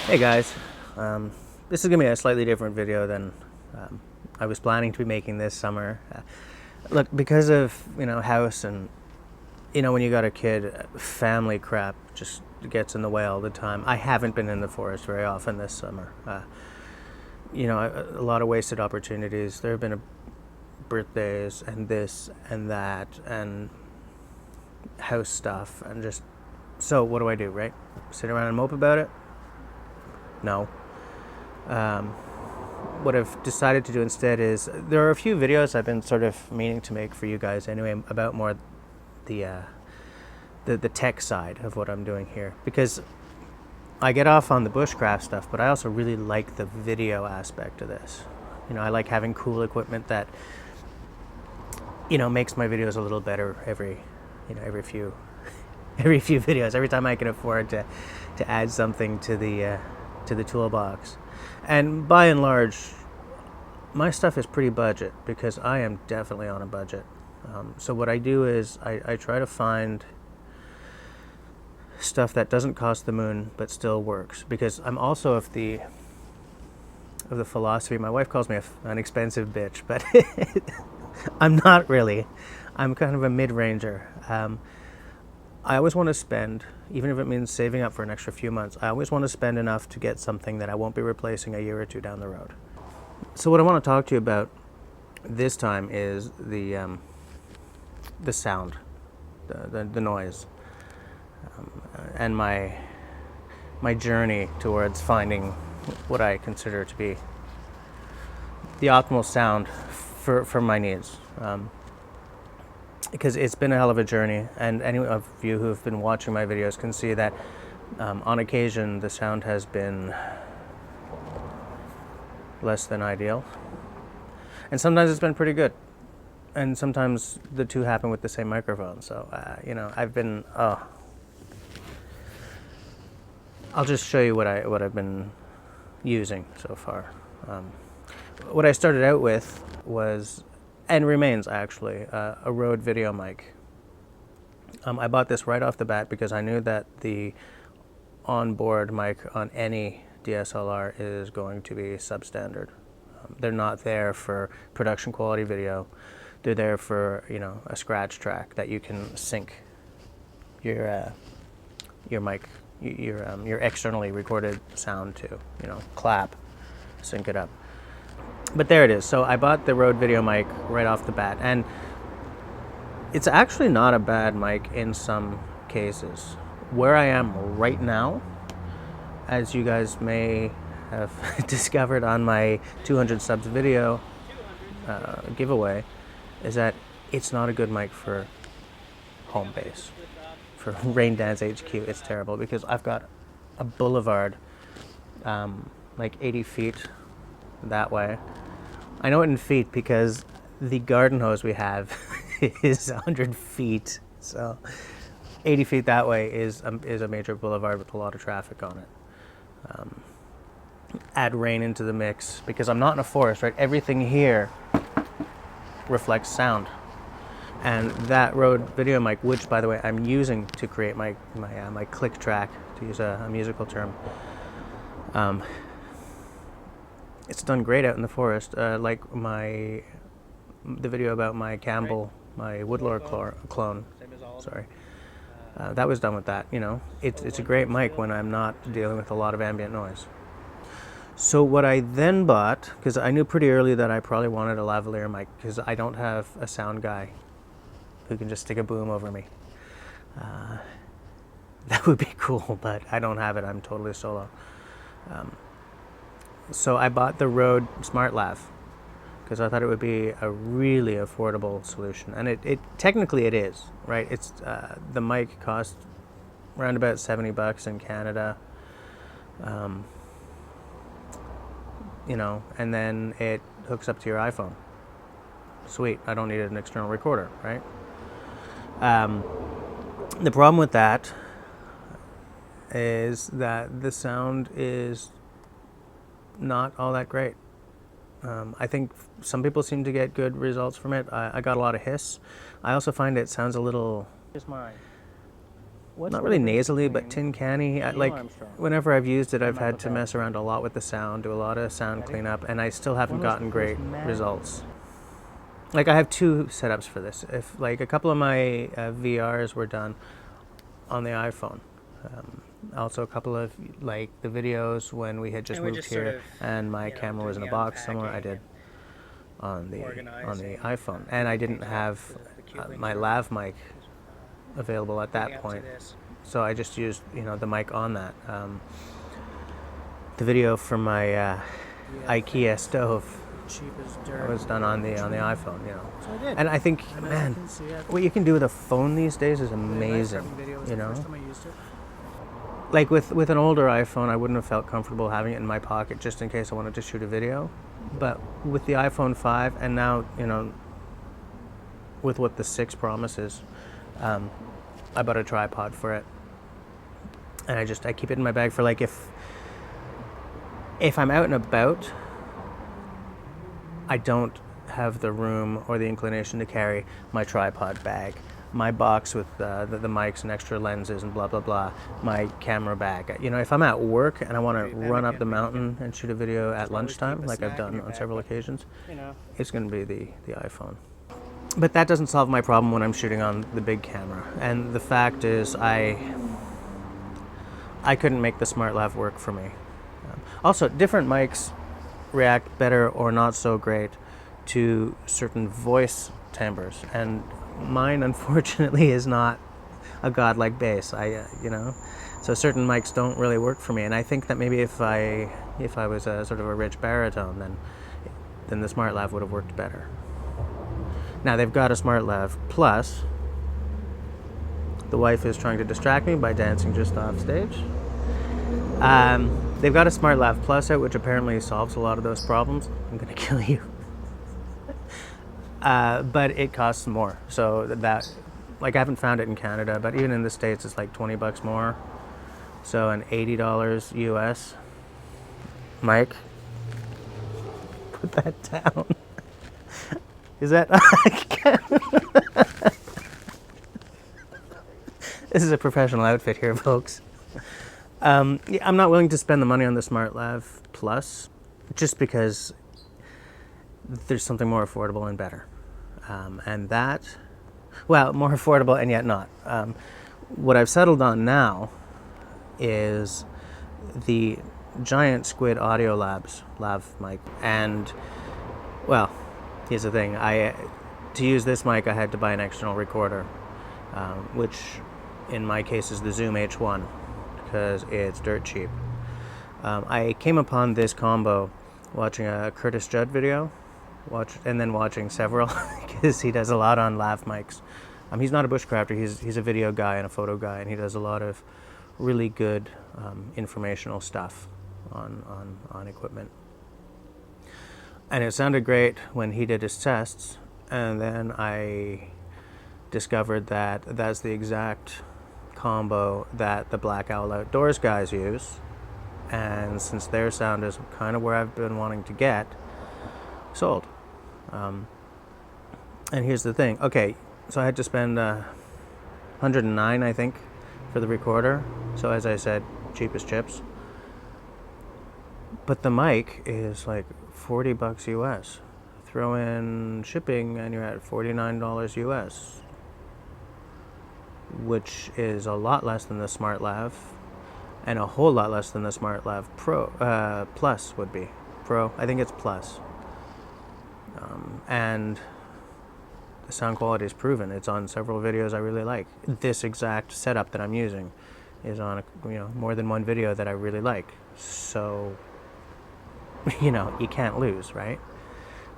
Hey guys, this is going to be a slightly different video than I was planning to be making this summer. Look, because of, house and, when you got a kid, family crap just gets in the way all the time. I haven't been in the forest very often this summer. A lot of wasted opportunities. There have been birthdays and this and that and house stuff and just, so what do, right? Sit around and mope about it? No. What I've decided to do instead is there are a few videos I've been sort of meaning to make for you guys anyway about more the tech side of what I'm doing here, because I get off on the bushcraft stuff, but I also really like the video aspect of this. I like having cool equipment that makes my videos a little better every few every few videos, every time I can afford to add something to the toolbox. And by and large, my stuff is pretty budget because I am definitely on a budget. So what I do is I try to find stuff that doesn't cost the moon but still works, because I'm also of the philosophy, my wife calls me an expensive bitch, but I'm not really. I'm kind of a mid-ranger. I always want to spend, even if it means saving up for an extra few months, I always want to spend enough to get something that I won't be replacing a year or two down the road. So what I want to talk to you about this time is the sound, the noise, and my journey towards finding what I consider to be the optimal sound for my needs. Because it's been a hell of a journey, and any of you who have been watching my videos can see that on occasion the sound has been less than ideal, and sometimes it's been pretty good, and sometimes the two happen with the same microphone. So I've been I'll just show you what I've been using so far. What I started out with was, and remains actually, a Rode video mic. I bought this right off the bat because I knew that the onboard mic on any DSLR is going to be substandard. They're not there for production quality video. They're there for a scratch track that you can sync your mic, your externally recorded sound to, clap, sync it up. But there it is. So I bought the Rode video mic right off the bat, and it's actually not a bad mic in some cases. Where I am right now, as you guys may have discovered on my 200 subs video giveaway, is that it's not a good mic for home base. For Raindance HQ, it's terrible because I've got a boulevard like 80 feet that way. I know it in feet because the garden hose we have is 100 feet, so 80 feet that way is a major boulevard with a lot of traffic on it. Add rain into the mix because I'm not in a forest, right? Everything here reflects sound, and that Rode video mic, which by the way I'm using to create my click track, to use a musical term, it's done great out in the forest. Like the video about my Campbell, my Woodlore clone. Sorry, that was done with that. It's a great mic when I'm not dealing with a lot of ambient noise. So what I then bought, because I knew pretty early that I probably wanted a lavalier mic, because I don't have a sound guy who can just stick a boom over me. That would be cool, but I don't have it. I'm totally solo. So I bought the Rode Smart Lav because I thought it would be a really affordable solution, and it technically it is, right? It's the mic costs around about $70 in Canada, and then it hooks up to your iPhone. Sweet, I don't need an external recorder, right? The problem with that is that the sound is not all that great. I think some people seem to get good results from it. I got a lot of hiss. I also find it sounds a little... Here's mine. not really nasally, but tin canny. Like, whenever I've used it, I've had to mess around a lot with the sound, do a lot of sound cleanup, and I still haven't gotten great results. Like, I have two setups for this. If, like, a couple of my VRs were done on the iPhone. Also, a couple of, like, the videos when we had just moved here and my camera was in a box somewhere, I did on the iPhone. And I didn't have my lav mic available at that point, so I just used, you know, the mic on that. The video from my IKEA stove was done on the iPhone, you know. And I think, man, what you can do with a phone these days is amazing, you know. Like with an older iPhone, I wouldn't have felt comfortable having it in my pocket just in case I wanted to shoot a video. But with the iPhone 5, and now, you know, with what the 6 promises, I bought a tripod for it, and I keep it in my bag for, like, if I'm out and about, I don't have the room or the inclination to carry my tripod bag, my box with the mics and extra lenses and blah blah blah, my camera bag. You know, if I'm at work and I want to run up the mountain and shoot a video at lunchtime, like I've done on several occasions, it's going to be the iPhone. But that doesn't solve my problem when I'm shooting on the big camera. And the fact is, I couldn't make the Smart Lav work for me. Also, different mics react better or not so great to certain voice timbres, and mine, unfortunately, is not a godlike bass. You know, so certain mics don't really work for me. And I think that maybe if I was a sort of a rich baritone, then the Smart Lav would have worked better. Now, they've got a Smart Lav Plus. The wife is trying to distract me by dancing just off stage. They've got a Smart Lav Plus out, which apparently solves a lot of those problems. I'm going to kill you. But it costs more. So that, like, I haven't found it in Canada, but even in the States, it's like $20 more. So an $80 US mic. Put that down. Is that... This is a professional outfit here, folks. I'm not willing to spend the money on the Smart Lav Plus just because there's something more affordable and better. And that, well, more affordable and yet not. What I've settled on now is the Giant Squid Audio Labs lav mic. And, well, here's the thing. To use this mic, I had to buy an external recorder, which in my case is the Zoom H1, because it's dirt cheap. I came upon this combo watching a Curtis Judd video, and then watching several, because he does a lot on lav mics. He's not a bushcrafter, he's a video guy and a photo guy, and he does a lot of really good informational stuff on equipment. And it sounded great when he did his tests, and then I discovered that that's the exact combo that the Black Owl Outdoors guys use, and since their sound is kind of where I've been wanting to get, sold. And here's the thing. Okay, so I had to spend $109, I think, for the recorder. So as I said, cheap as chips. But the mic is like $40 US. Throw in shipping and you're at $49 US, which is a lot less than the Smart Lav, and a whole lot less than the Smart Lav Pro Plus would be. Pro, I think it's Plus. And the sound quality is proven. It's on several videos I really like. This exact setup that I'm using is on more than one video that I really like. So, you can't lose, right?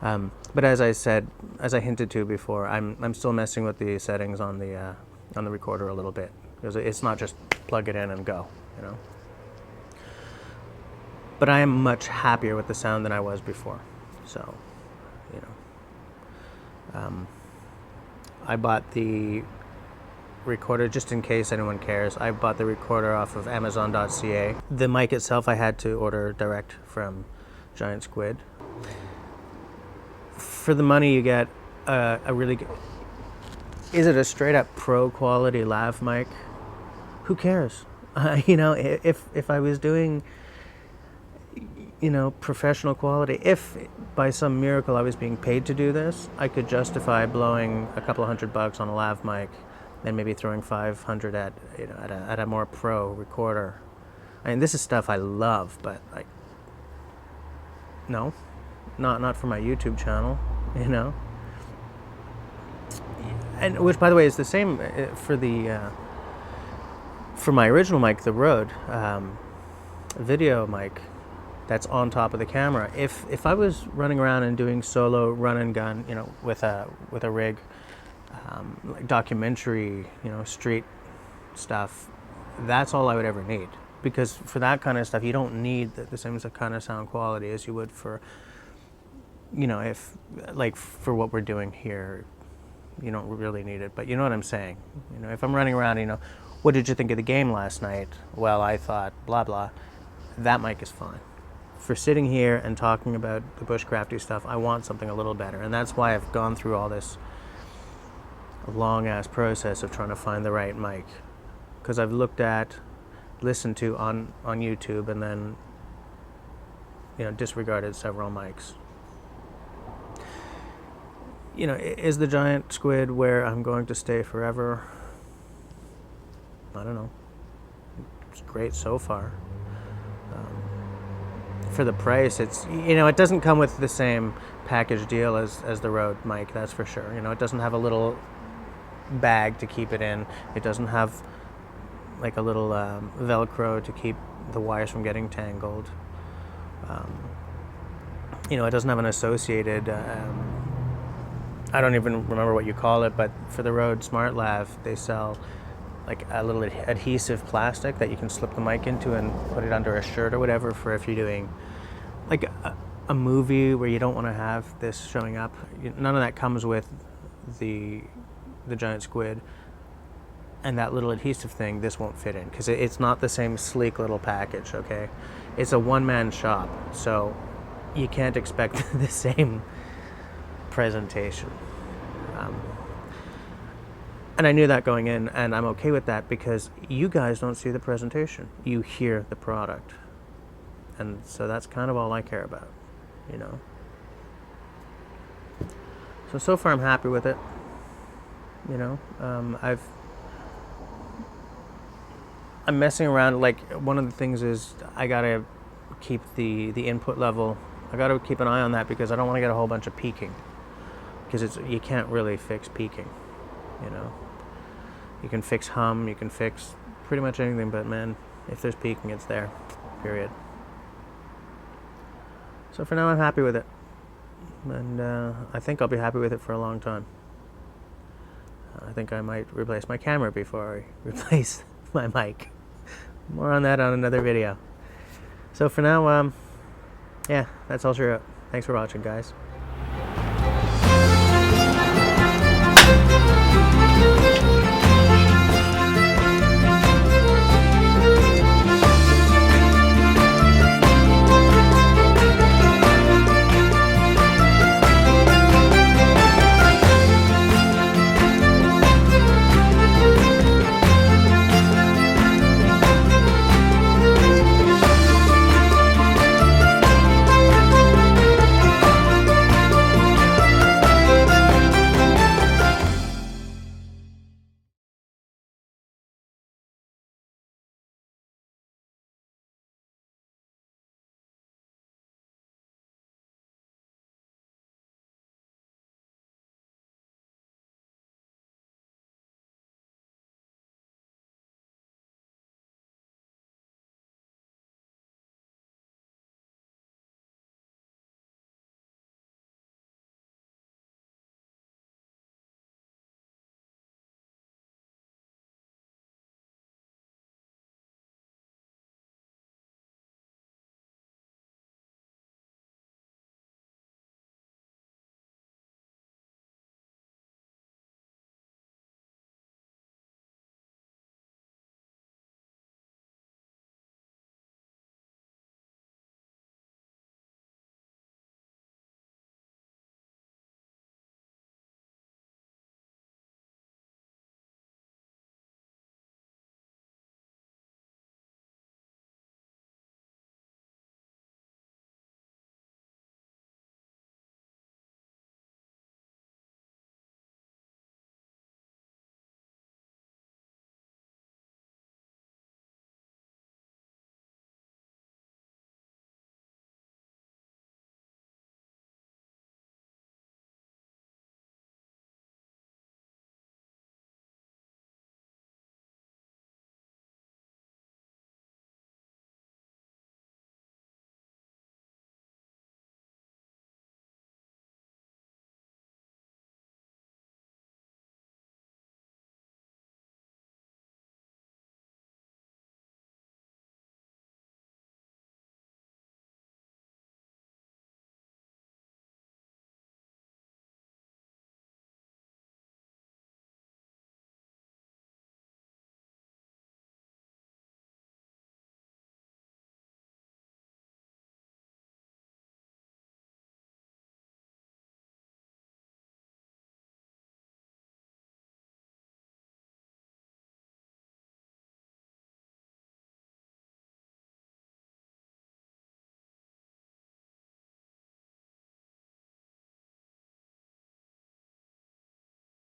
But as I said, as I hinted to before, I'm still messing with the settings on the recorder a little bit, because it's not just plug it in and go, But I am much happier with the sound than I was before. So, I bought the recorder, just in case anyone cares. I bought the recorder off of Amazon.ca. The mic itself I had to order direct from Giant Squid. For the money you get a really good... Is it a straight up pro quality lav mic? who cares? You know, if I was doing, you know, professional quality, if by some miracle I was being paid to do this, I could justify blowing a couple of $100 on a lav mic and maybe throwing 500 at, you know, at a more pro recorder. I mean, this is stuff I love, but like, no, not for my YouTube channel, you know. And which, by the way, is the same for the for my original mic, the Rode video mic that's on top of the camera. If I was running around and doing solo run and gun, you know, with a rig, like documentary, you know, street stuff, that's all I would ever need. Because for that kind of stuff, you don't need the same kind of sound quality as you would for, you know, if like for what we're doing here, you don't really need it. But you know what I'm saying. You know, if I'm running around, you know, what did you think of the game last night? Well, I thought blah blah. That mic is fine. For sitting here and talking about the bushcrafty stuff, I want something a little better, and that's why I've gone through all this long ass process of trying to find the right mic. Because I've looked at, listened to on YouTube, and then, you know, disregarded several mics. You know, is the giant squid where I'm going to stay forever? I don't know. It's great so far. For the price, it's, you know, it doesn't come with the same package deal as the Rode mic, that's for sure. You know, it doesn't have a little bag to keep it in. It doesn't have like a little Velcro to keep the wires from getting tangled. You know, it doesn't have an associated, I don't even remember what you call it, but for the Rode Smart Lav, they sell like a little adhesive plastic that you can slip the mic into and put it under a shirt or whatever, for if you're doing like a movie where you don't want to have this showing up. None of that comes with the giant squid, and that little adhesive thing, this won't fit in because it's not the same sleek little package. Okay, it's a one-man shop, so you can't expect the same presentation. And I knew that going in, and I'm okay with that because you guys don't see the presentation. You hear the product. And so that's kind of all I care about, you know. So far I'm happy with it. You know, I'm messing around. Like, one of the things is I gotta keep the input level. I gotta keep an eye on that because I don't want to get a whole bunch of peaking. Because you can't really fix peaking, you know. You can fix hum, you can fix pretty much anything, but man, if there's peaking, it's there, period. So for now, I'm happy with it. And I think I'll be happy with it for a long time. I think I might replace my camera before I replace my mic. More on that on another video. So for now, yeah, that's all. Thanks for watching, guys.